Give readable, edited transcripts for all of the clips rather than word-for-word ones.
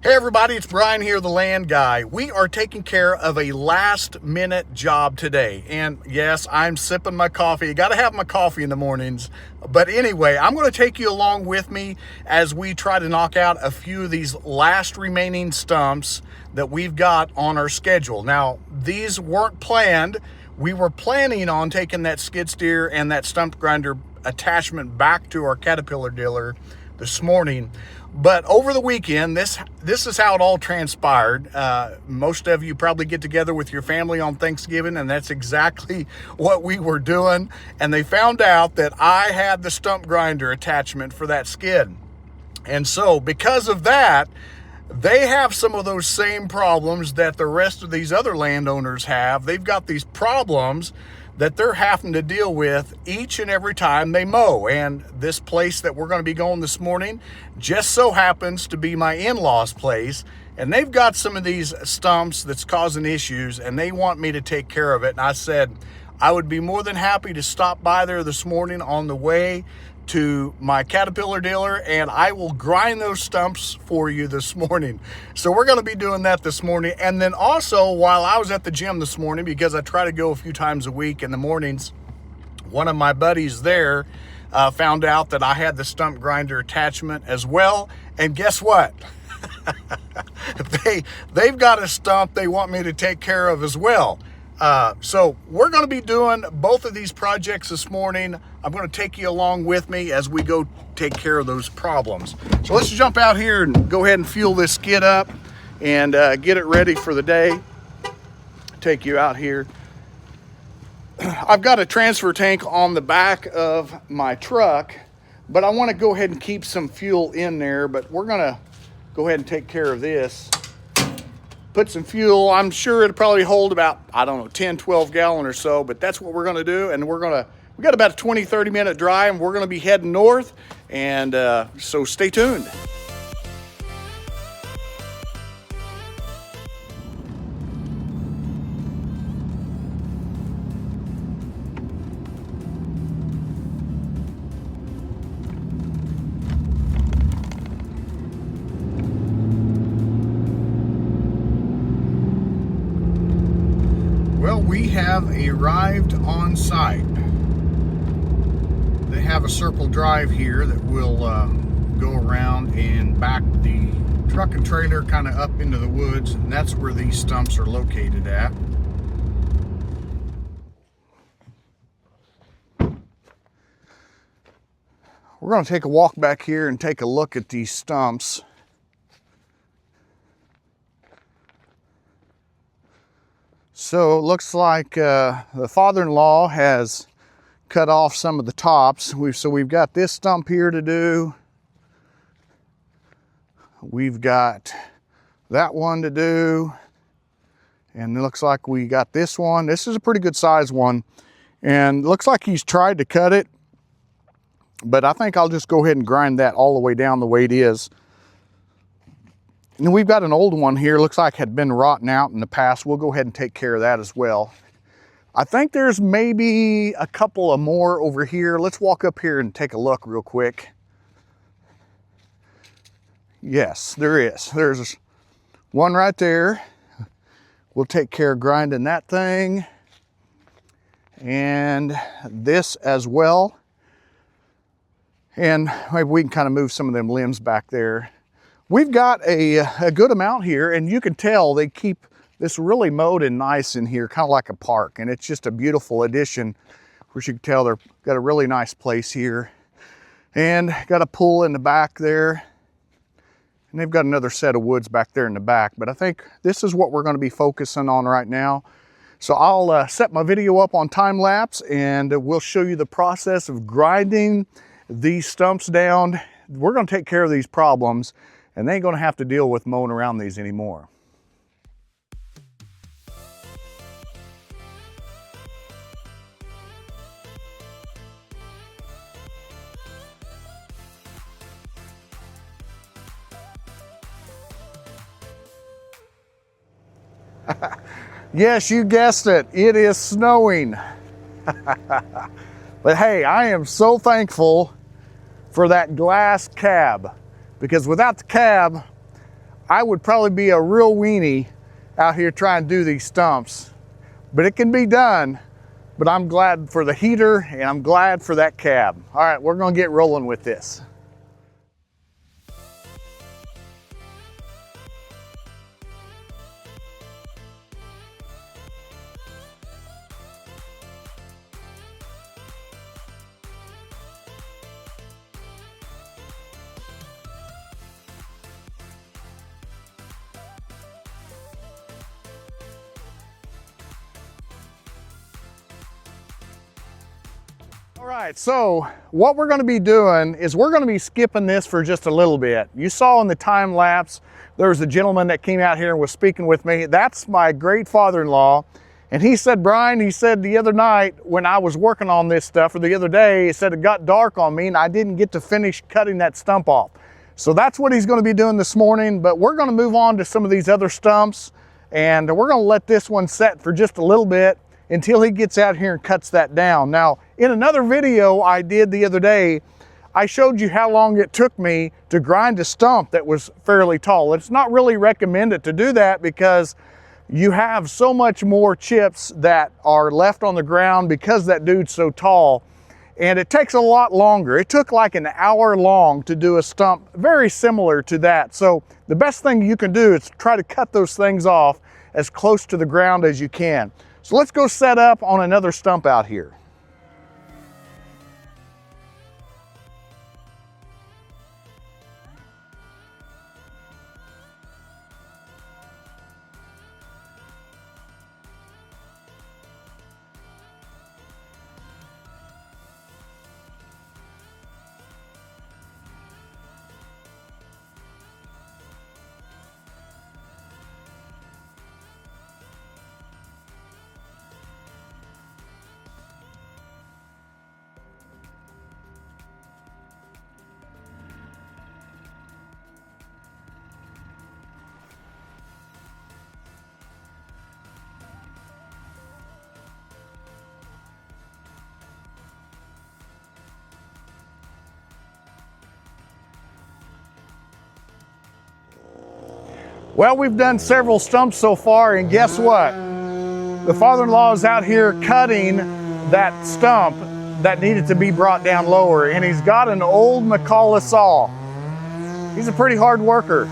Hey everybody, it's Brian here, the Land Guy. We are taking care of a last minute job today. And yes, I'm sipping my coffee. You gotta have my coffee in the mornings. But anyway, I'm gonna take you along with me as we try to knock out a few of these last remaining stumps that we've got on our schedule. Now, these weren't planned. We were planning on taking that skid steer and that stump grinder attachment back to our Caterpillar dealer this morning. But over the weekend, this is how it all transpired. Most of you probably get together with your family on Thanksgiving, and that's exactly what we were doing. And they found out that I had the stump grinder attachment for that skid. And so because of that, they have some of those same problems that the rest of these other landowners have. They've got these problems that they're having to deal with each and every time they mow. And this place that we're going to be going this morning just so happens to be my in-laws' place. And they've got some of these stumps that's causing issues, and they want me to take care of it. And I said I would be more than happy to stop by there this morning on the way to my Caterpillar dealer, and I will grind those stumps for you this morning. So we're going to be doing that this morning. And then also, while I was at the gym this morning, because I try to go a few times a week in the mornings, one of my buddies there found out that I had the stump grinder attachment as well. And guess what? They've got a stump they want me to take care of as well. So we're going to be doing both of these projects this morning. I'm going to take you along with me as we go take care of those problems. So let's jump out here and go ahead and fuel this skid up and get it ready for the day. Take you out here. I've got a transfer tank on the back of my truck, but I want to go ahead and keep some fuel in there, but we're going to go ahead and take care of this. Put some fuel. I'm sure it'll probably hold about, I don't know, 10, 12 gallon or so, but that's what we're going to do. And we got about a 20, 30 minute drive, and we're going to be heading north. And so stay tuned. Well, we have arrived on site. They have a circle drive here that will go around and back the truck and trailer kind of up into the woods, and that's where these stumps are located at. We're going to take a walk back here and take a look at these stumps. So it looks like the father-in-law has cut off some of the tops. So we've got this stump here to do. We've got that one to do. And it looks like we got this one. This is a pretty good size one. And it looks like he's tried to cut it. But I think I'll just go ahead and grind that all the way down the way it is. And we've got an old one here, looks like had been rotting out in the past. We'll go ahead and take care of that as well. I think there's maybe a couple of more over here. Let's walk up here and take a look real quick. Yes, there is. There's one right there. We'll take care of grinding that thing. And this as well. And maybe we can kind of move some of them limbs back there. We've got a good amount here, and you can tell they keep this really mowed and nice in here, kind of like a park, and it's just a beautiful addition. Of course, you can tell they've got a really nice place here, and got a pool in the back there, and they've got another set of woods back there in the back, but I think this is what we're going to be focusing on right now. So I'll set my video up on time lapse, and we'll show you the process of grinding these stumps down. We're going to take care of these problems, and they ain't gonna have to deal with mowing around these anymore. Yes, you guessed it, it is snowing. But hey, I am so thankful for that glass cab, because without the cab, I would probably be a real weenie out here trying to do these stumps, but it can be done. But I'm glad for the heater and I'm glad for that cab. All right, we're gonna get rolling with this. All right, so what we're gonna be doing is we're gonna be skipping this for just a little bit. You saw in the time lapse, there was a gentleman that came out here and was speaking with me. That's my great father-in-law. And he said, Brian, he said the other night when I was working on this stuff, or the other day, he said it got dark on me and I didn't get to finish cutting that stump off. So that's what he's gonna be doing this morning, but we're gonna move on to some of these other stumps, and we're gonna let this one set for just a little bit until he gets out here and cuts that down. Now, in another video I did the other day, I showed you how long it took me to grind a stump that was fairly tall. It's not really recommended to do that because you have so much more chips that are left on the ground because that dude's so tall, and it takes a lot longer. It took like an hour long to do a stump very similar to that. So the best thing you can do is try to cut those things off as close to the ground as you can. So let's go set up on another stump out here. Well, we've done several stumps so far, and guess what? The father-in-law is out here cutting that stump that needed to be brought down lower, and he's got an old McCullough saw. He's a pretty hard worker.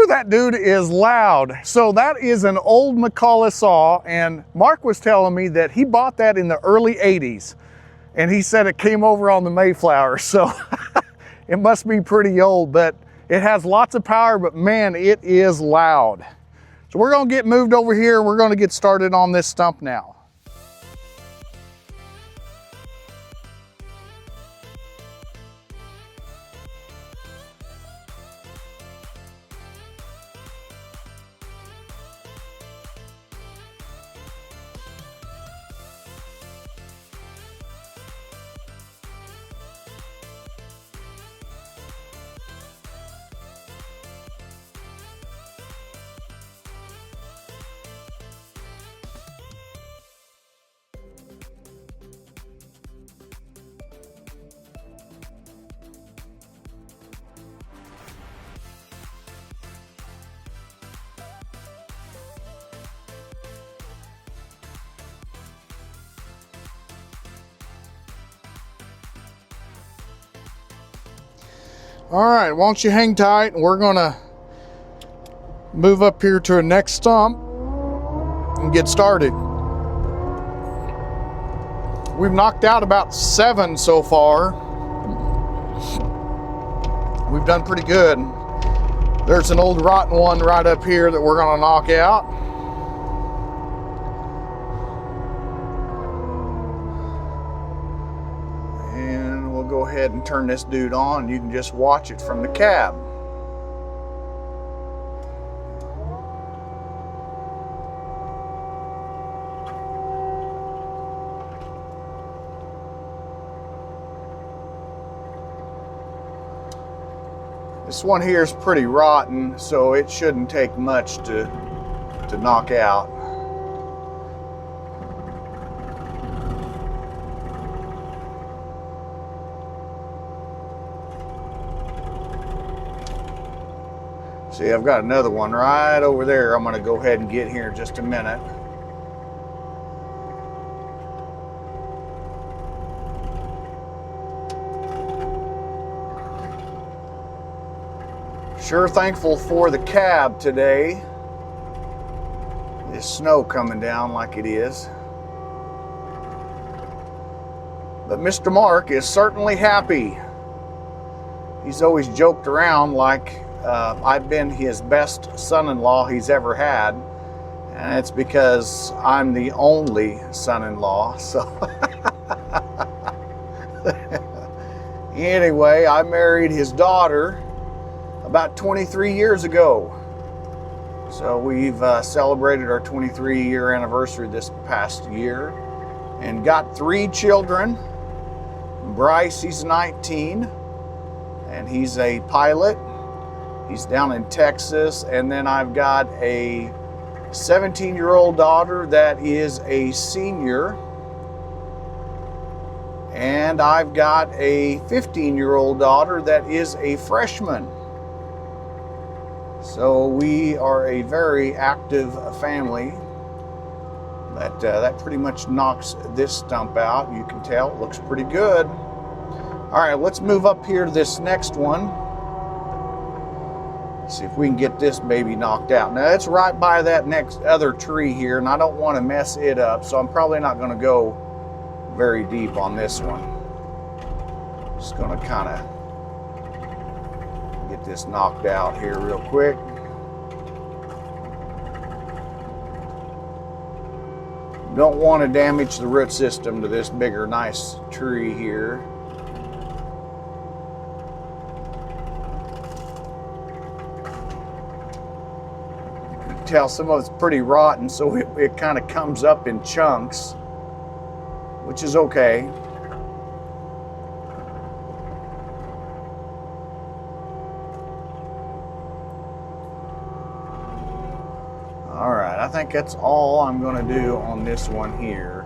That dude is loud. So that is an old McCullough saw, and Mark was telling me that he bought that in the early 80s, and he said it came over on the Mayflower, so it must be pretty old, but it has lots of power, but man, it is loud. So we're gonna get moved over here. We're gonna get started on this stump now. All right, why don't you hang tight, and we're gonna move up here to a next stump and get started. We've knocked out about 7 so far. We've done pretty good. There's an old rotten one right up here that we're gonna knock out. Go ahead and turn this dude on. You can just watch it from the cab. This one here is pretty rotten, so it shouldn't take much to knock out. See, I've got another one right over there. I'm going to go ahead and get here in just a minute. Sure thankful for the cab today. This snow coming down like it is. But Mr. Mark is certainly happy. He's always joked around like I've been his best son-in-law he's ever had, and it's because I'm the only son-in-law. So anyway, I married his daughter about 23 years ago. So we've celebrated our 23-year anniversary this past year and got 3 children. Bryce, he's 19, and he's a pilot. He's down in Texas. And then I've got a 17-year-old daughter that is a senior. And I've got a 15-year-old daughter that is a freshman. So we are a very active family. That pretty much knocks this stump out. You can tell it looks pretty good. All right, let's move up here to this next one. See if we can get this baby knocked out. Now it's right by that next other tree here, and I don't want to mess it up, so I'm probably not going to go very deep on this one. Just going to kind of get this knocked out here real quick. Don't want to damage the root system to this bigger nice tree here. You can tell some of it's pretty rotten, so it kind of comes up in chunks, which is okay. Alright, I think that's all I'm going to do on this one here.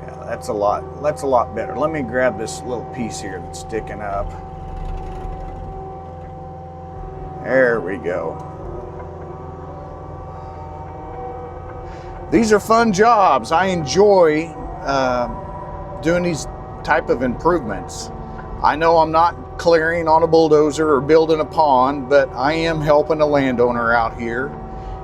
Yeah, that's a lot better. Let me grab this little piece here that's sticking up. There we go. These are fun jobs. I enjoy doing these type of improvements. I know I'm not clearing on a bulldozer or building a pond, but I am helping a landowner out here,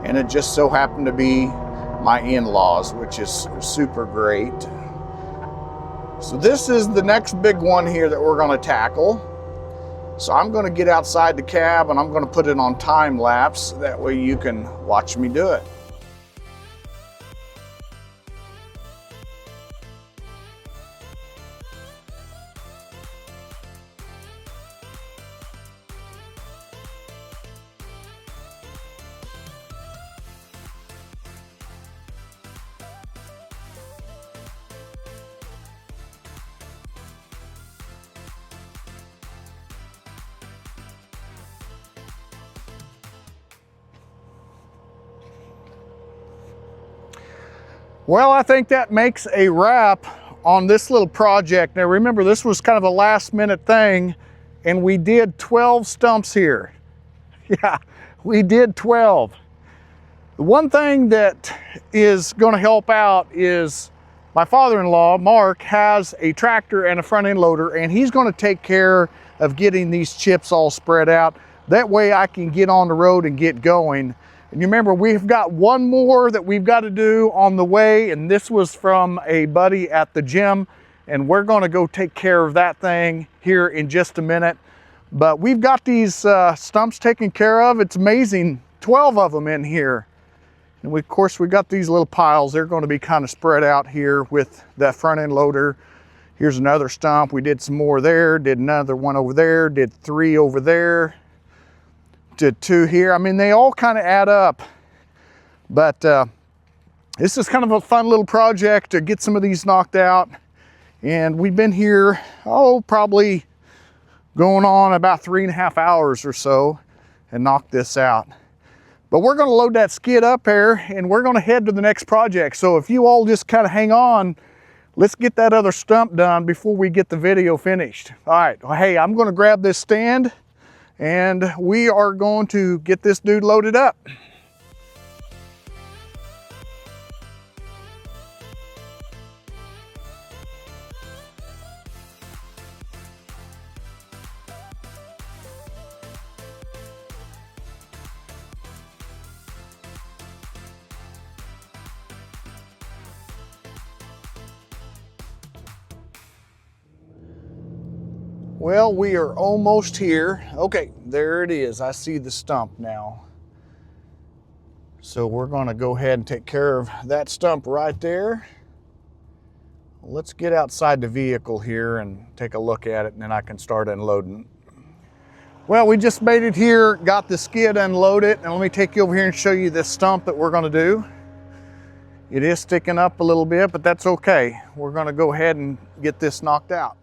and it just so happened to be my in-laws, which is super great. So this is the next big one here that we're going to tackle. So I'm going to get outside the cab and I'm going to put it on time lapse. That way you can watch me do it. Well, I think that makes a wrap on this little project. Now remember, this was kind of a last minute thing, and we did 12 stumps here. Yeah, we did 12. The one thing that is going to help out is my father-in-law, Mark, has a tractor and a front end loader, and he's going to take care of getting these chips all spread out. That way I can get on the road and get going. And you remember, we've got one more that we've got to do on the way, and this was from a buddy at the gym, and we're going to go take care of that thing here in just a minute. But we've got these stumps taken care of. It's amazing, 12 of them in here. And we, of course, we got these little piles. They're going to be kind of spread out here with that front end loader. Here's another stump. We did some more there, did another one over there, did 3 over there, did 2 here. I mean, they all kind of add up. But this is kind of a fun little project to get some of these knocked out. And we've been here, oh, probably going on about 3.5 hours or so and knock this out. But we're gonna load that skid up there and we're gonna head to the next project. So if you all just kind of hang on, let's get that other stump done before we get the video finished. All right, well, hey, I'm gonna grab this stand and we are going to get this dude loaded up. Well, we are almost here. Okay, there it is. I see the stump now. So we're going to go ahead and take care of that stump right there. Let's get outside the vehicle here and take a look at it, and then I can start unloading. Well, we just made it here, got the skid unloaded, and let me take you over here and show you this stump that we're going to do. It is sticking up a little bit, but that's okay. We're going to go ahead and get this knocked out.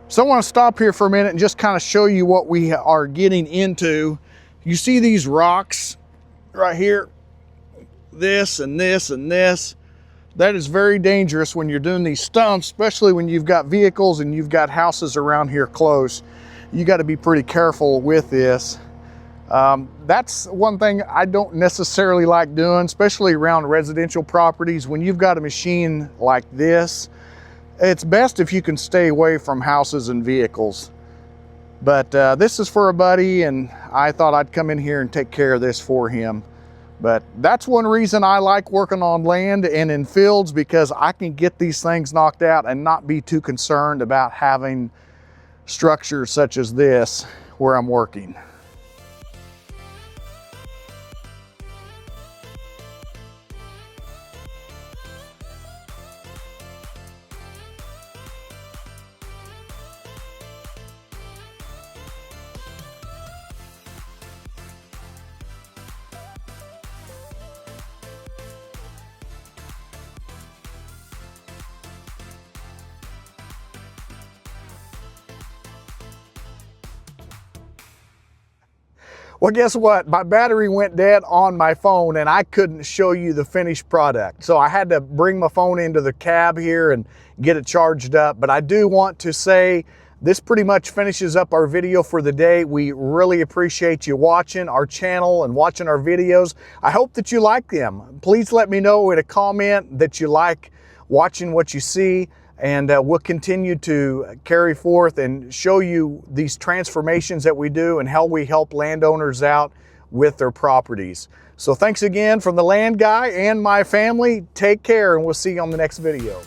So I want to stop here for a minute and just kind of show you what we are getting into. You see these rocks right here, this and this and this. That is very dangerous when you're doing these stumps, especially when you've got vehicles and you've got houses around here close. You got to be pretty careful with this. That's one thing I don't necessarily like doing, especially around residential properties. When you've got a machine like this, it's best if you can stay away from houses and vehicles. But this is for a buddy, and I thought I'd come in here and take care of this for him. But that's one reason I like working on land and in fields, because I can get these things knocked out and not be too concerned about having structures such as this where I'm working. Well, guess what? My battery went dead on my phone and I couldn't show you the finished product. So I had to bring my phone into the cab here and get it charged up. But I do want to say this pretty much finishes up our video for the day. We really appreciate you watching our channel and watching our videos. I hope that you like them. Please let me know in a comment that you like watching what you see. And we'll continue to carry forth and show you these transformations that we do and how we help landowners out with their properties. So thanks again from the Land Guy and my family. Take care, and we'll see you on the next video.